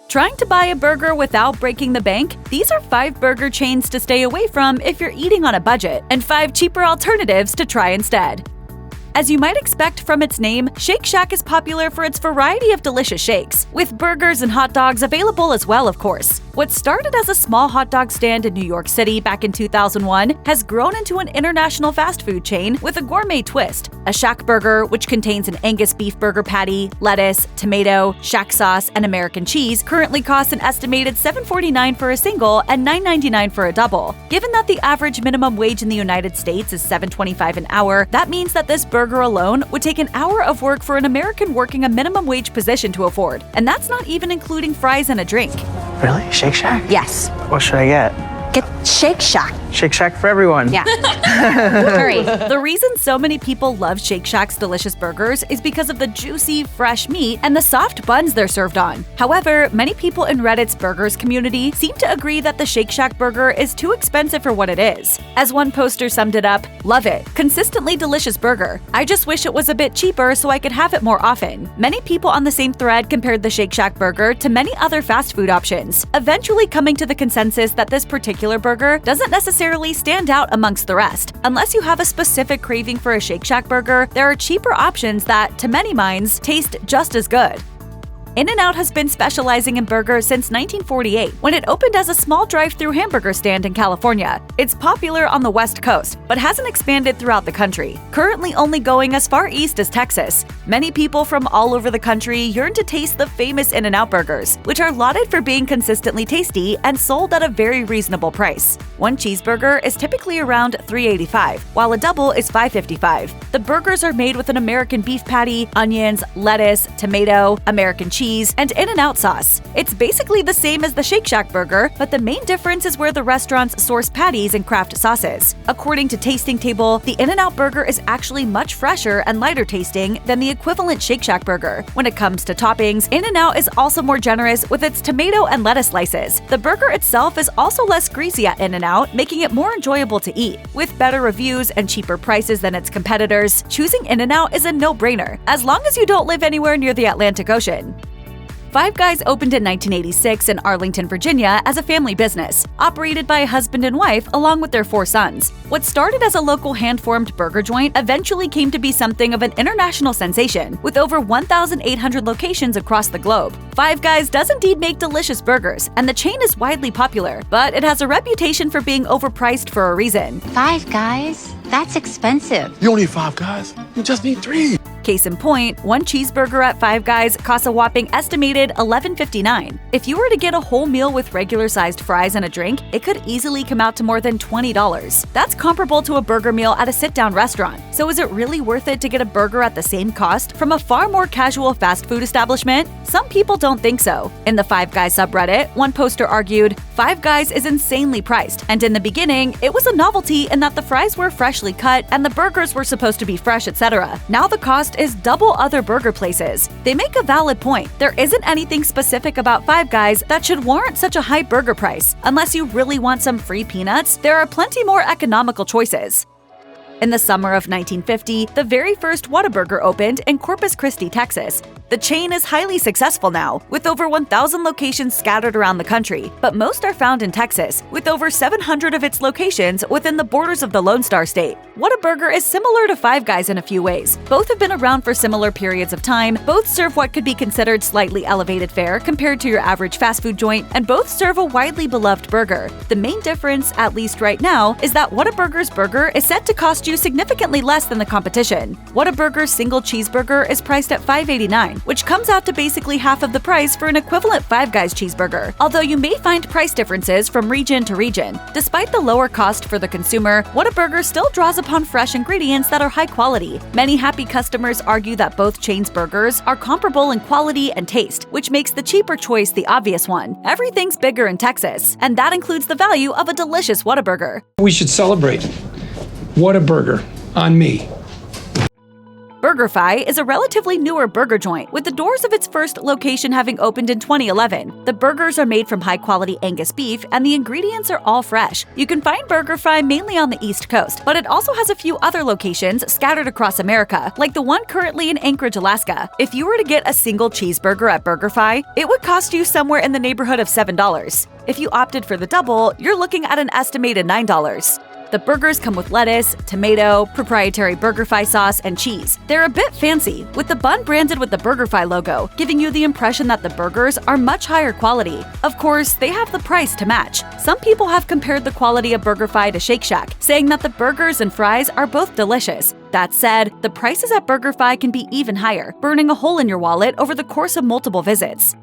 Trying to buy a burger without breaking the bank? These are 5 burger chains to stay away from if you're eating on a budget, and 5 cheaper alternatives to try instead. As you might expect from its name, Shake Shack is popular for its variety of delicious shakes, with burgers and hot dogs available as well, of course. What started as a small hot dog stand in New York City back in 2001 has grown into an international fast food chain with a gourmet twist. A Shack burger, which contains an Angus beef burger patty, lettuce, tomato, Shack sauce, and American cheese, currently costs an estimated $7.49 for a single and $9.99 for a double. Given that the average minimum wage in the United States is $7.25 an hour, that means that this burger alone would take an hour of work for an American working a minimum wage position to afford. And that's not even including fries and a drink. Really? Shake Shack? Yes. What should I get? Get Shake Shack. Shake Shack for everyone. Yeah. Hurry. The reason so many people love Shake Shack's delicious burgers is because of the juicy, fresh meat and the soft buns they're served on. However, many people in Reddit's burgers community seem to agree that the Shake Shack burger is too expensive for what it is. As one poster summed it up, "Love it. Consistently delicious burger. I just wish it was a bit cheaper so I could have it more often." Many people on the same thread compared the Shake Shack burger to many other fast food options, eventually coming to the consensus that this particular burger doesn't necessarily stand out amongst the rest. Unless you have a specific craving for a Shake Shack burger, there are cheaper options that, to many minds, taste just as good. In-N-Out has been specializing in burgers since 1948, when it opened as a small drive-thru hamburger stand in California. It's popular on the West Coast, but hasn't expanded throughout the country, currently only going as far east as Texas. Many people from all over the country yearn to taste the famous In-N-Out burgers, which are lauded for being consistently tasty and sold at a very reasonable price. One cheeseburger is typically around $3.85, while a double is $5.55. The burgers are made with an American beef patty, onions, lettuce, tomato, American cheese, and In-N-Out sauce. It's basically the same as the Shake Shack burger, but the main difference is where the restaurants source patties and craft sauces. According to Tasting Table, the In-N-Out burger is actually much fresher and lighter tasting than the equivalent Shake Shack burger. When it comes to toppings, In-N-Out is also more generous with its tomato and lettuce slices. The burger itself is also less greasy at In-N-Out, making it more enjoyable to eat. With better reviews and cheaper prices than its competitors, choosing In-N-Out is a no-brainer, as long as you don't live anywhere near the Atlantic Ocean. Five Guys opened in 1986 in Arlington, Virginia as a family business, operated by a husband and wife along with their 4 sons. What started as a local hand-formed burger joint eventually came to be something of an international sensation, with over 1,800 locations across the globe. Five Guys does indeed make delicious burgers, and the chain is widely popular, but it has a reputation for being overpriced for a reason. 5 Guys? That's expensive. You don't need 5 guys. You just need 3. Case in point, one cheeseburger at Five Guys costs a whopping estimated $11.59. If you were to get a whole meal with regular-sized fries and a drink, it could easily come out to more than $20. That's comparable to a burger meal at a sit-down restaurant. So is it really worth it to get a burger at the same cost from a far more casual fast food establishment? Some people don't think so. In the Five Guys subreddit, one poster argued, "Five Guys is insanely priced, and in the beginning, it was a novelty in that the fries were freshly cut and the burgers were supposed to be fresh, etc. Now the cost is double other burger places." They make a valid point. There isn't anything specific about Five Guys that should warrant such a high burger price. Unless you really want some free peanuts, there are plenty more economical choices. In the summer of 1950, the very first Whataburger opened in Corpus Christi, Texas. The chain is highly successful now, with over 1,000 locations scattered around the country, but most are found in Texas, with over 700 of its locations within the borders of the Lone Star State. Whataburger is similar to Five Guys in a few ways. Both have been around for similar periods of time, both serve what could be considered slightly elevated fare compared to your average fast food joint, and both serve a widely beloved burger. The main difference, at least right now, is that Whataburger's burger is set to cost you significantly less than the competition. Whataburger's single cheeseburger is priced at $5.89, which comes out to basically half of the price for an equivalent Five Guys cheeseburger, although you may find price differences from region to region. Despite the lower cost for the consumer, Whataburger still draws upon fresh ingredients that are high quality. Many happy customers argue that both chains' burgers are comparable in quality and taste, which makes the cheaper choice the obvious one. Everything's bigger in Texas, and that includes the value of a delicious Whataburger. We should celebrate. Whataburger on me. BurgerFi is a relatively newer burger joint, with the doors of its first location having opened in 2011. The burgers are made from high-quality Angus beef, and the ingredients are all fresh. You can find BurgerFi mainly on the East Coast, but it also has a few other locations scattered across America, like the one currently in Anchorage, Alaska. If you were to get a single cheeseburger at BurgerFi, it would cost you somewhere in the neighborhood of $7. If you opted for the double, you're looking at an estimated $9. The burgers come with lettuce, tomato, proprietary BurgerFi sauce, and cheese. They're a bit fancy, with the bun branded with the BurgerFi logo, giving you the impression that the burgers are much higher quality. Of course, they have the price to match. Some people have compared the quality of BurgerFi to Shake Shack, saying that the burgers and fries are both delicious. That said, the prices at BurgerFi can be even higher, burning a hole in your wallet over the course of multiple visits.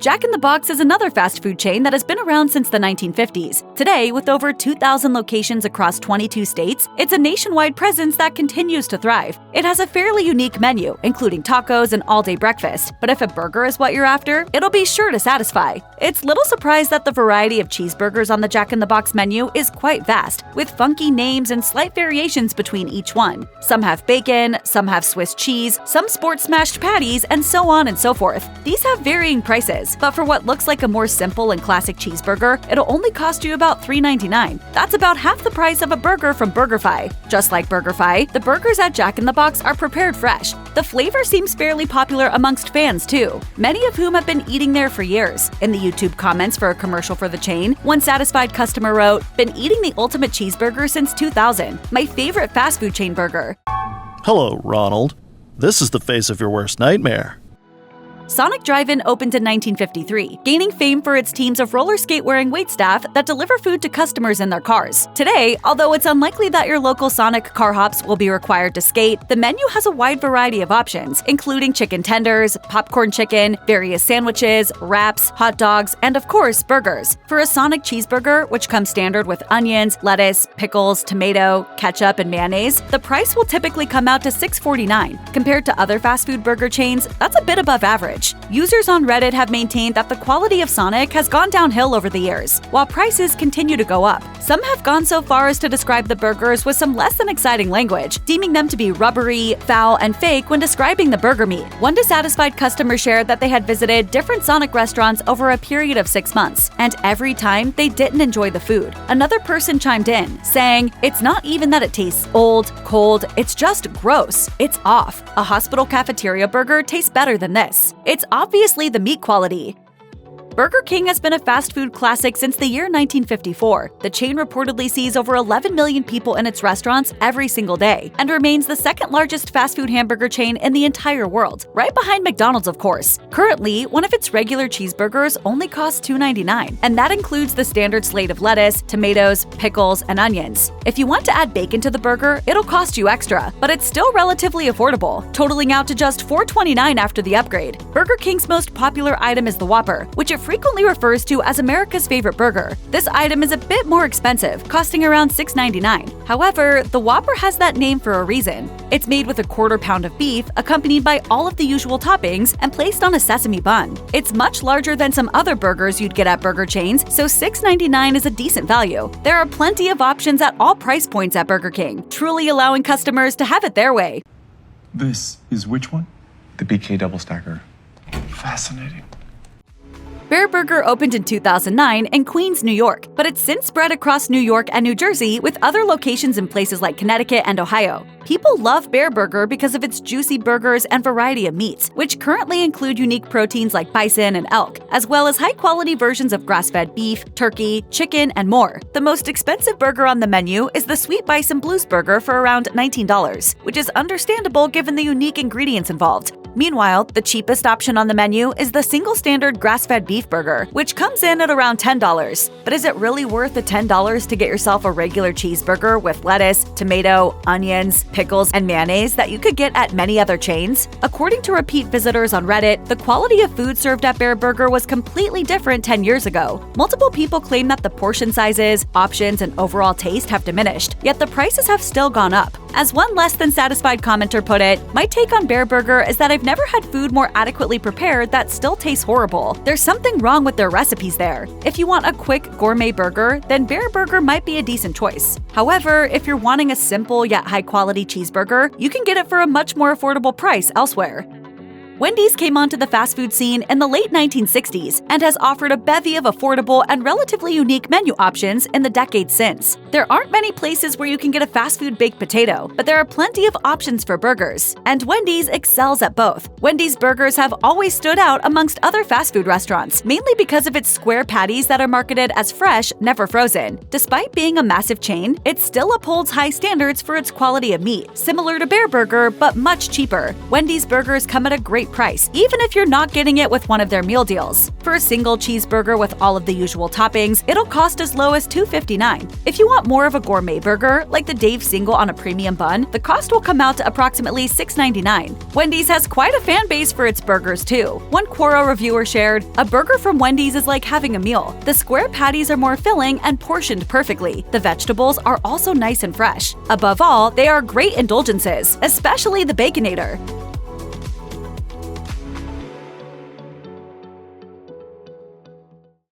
Jack in the Box is another fast food chain that has been around since the 1950s. Today, with over 2,000 locations across 22 states, it's a nationwide presence that continues to thrive. It has a fairly unique menu, including tacos and all-day breakfast, but if a burger is what you're after, it'll be sure to satisfy. It's little surprise that the variety of cheeseburgers on the Jack in the Box menu is quite vast, with funky names and slight variations between each one. Some have bacon, some have Swiss cheese, some sport smashed patties, and so on and so forth. These have varying prices, but for what looks like a more simple and classic cheeseburger, it'll only cost you about $3.99. That's about half the price of a burger from BurgerFi. Just like BurgerFi, the burgers at Jack in the Box are prepared fresh. The flavor seems fairly popular amongst fans too, many of whom have been eating there for years. In the YouTube comments for a commercial for the chain, one satisfied customer wrote, "Been eating the ultimate cheeseburger since 2000. My favorite fast food chain burger." Hello, Ronald. This is the face of your worst nightmare. Sonic Drive-In opened in 1953, gaining fame for its teams of roller skate-wearing waitstaff that deliver food to customers in their cars. Today, although it's unlikely that your local Sonic car hops will be required to skate, the menu has a wide variety of options, including chicken tenders, popcorn chicken, various sandwiches, wraps, hot dogs, and of course, burgers. For a Sonic cheeseburger, which comes standard with onions, lettuce, pickles, tomato, ketchup, and mayonnaise, the price will typically come out to $6.49. Compared to other fast food burger chains, that's a bit above average. Users on Reddit have maintained that the quality of Sonic has gone downhill over the years, while prices continue to go up. Some have gone so far as to describe the burgers with some less than exciting language, deeming them to be rubbery, foul, and fake when describing the burger meat. One dissatisfied customer shared that they had visited different Sonic restaurants over a period of 6 months, and every time they didn't enjoy the food. Another person chimed in, saying, "It's not even that it tastes old, cold, it's just gross. It's off. A hospital cafeteria burger tastes better than this. It's obviously the meat quality." Burger King has been a fast food classic since the year 1954. The chain reportedly sees over 11 million people in its restaurants every single day, and remains the second largest fast food hamburger chain in the entire world, right behind McDonald's of course. Currently, one of its regular cheeseburgers only costs $2.99, and that includes the standard slate of lettuce, tomatoes, pickles, and onions. If you want to add bacon to the burger, it'll cost you extra, but it's still relatively affordable, totaling out to just $4.29 after the upgrade. Burger King's most popular item is the Whopper, which it frequently refers to as America's favorite burger. This item is a bit more expensive, costing around $6.99. However, the Whopper has that name for a reason. It's made with a quarter pound of beef, accompanied by all of the usual toppings, and placed on a sesame bun. It's much larger than some other burgers you'd get at burger chains, so $6.99 is a decent value. There are plenty of options at all price points at Burger King, truly allowing customers to have it their way. This is which one? The BK Double Stacker. Fascinating. Bareburger opened in 2009 in Queens, New York, but it's since spread across New York and New Jersey, with other locations in places like Connecticut and Ohio. People love Bareburger because of its juicy burgers and variety of meats, which currently include unique proteins like bison and elk, as well as high-quality versions of grass-fed beef, turkey, chicken, and more. The most expensive burger on the menu is the Sweet Bison Blues Burger for around $19, which is understandable given the unique ingredients involved. Meanwhile, the cheapest option on the menu is the single standard grass-fed beef burger, which comes in at around $10. But is it really worth the $10 to get yourself a regular cheeseburger with lettuce, tomato, onions, pickles, and mayonnaise that you could get at many other chains? According to repeat visitors on Reddit, the quality of food served at Bareburger was completely different 10 years ago. Multiple people claim that the portion sizes, options, and overall taste have diminished, yet the prices have still gone up. As one less than satisfied commenter put it, my take on Bareburger is that I've never had food more adequately prepared that still tastes horrible. There's something wrong with their recipes there. If you want a quick gourmet burger, then Bareburger might be a decent choice. However, if you're wanting a simple yet high-quality cheeseburger, you can get it for a much more affordable price elsewhere. Wendy's came onto the fast food scene in the late 1960s and has offered a bevy of affordable and relatively unique menu options in the decades since. There aren't many places where you can get a fast food baked potato, but there are plenty of options for burgers, and Wendy's excels at both. Wendy's burgers have always stood out amongst other fast food restaurants, mainly because of its square patties that are marketed as fresh, never frozen. Despite being a massive chain, it still upholds high standards for its quality of meat, similar to Bareburger but much cheaper. Wendy's burgers come at a great price, even if you're not getting it with one of their meal deals. For a single cheeseburger with all of the usual toppings, it'll cost as low as $2.59. If you want more of a gourmet burger, like the Dave single on a premium bun, the cost will come out to approximately $6.99. Wendy's has quite a fan base for its burgers too. One Quora reviewer shared, "A burger from Wendy's is like having a meal. The square patties are more filling and portioned perfectly. The vegetables are also nice and fresh. Above all, they are great indulgences, especially the Baconator."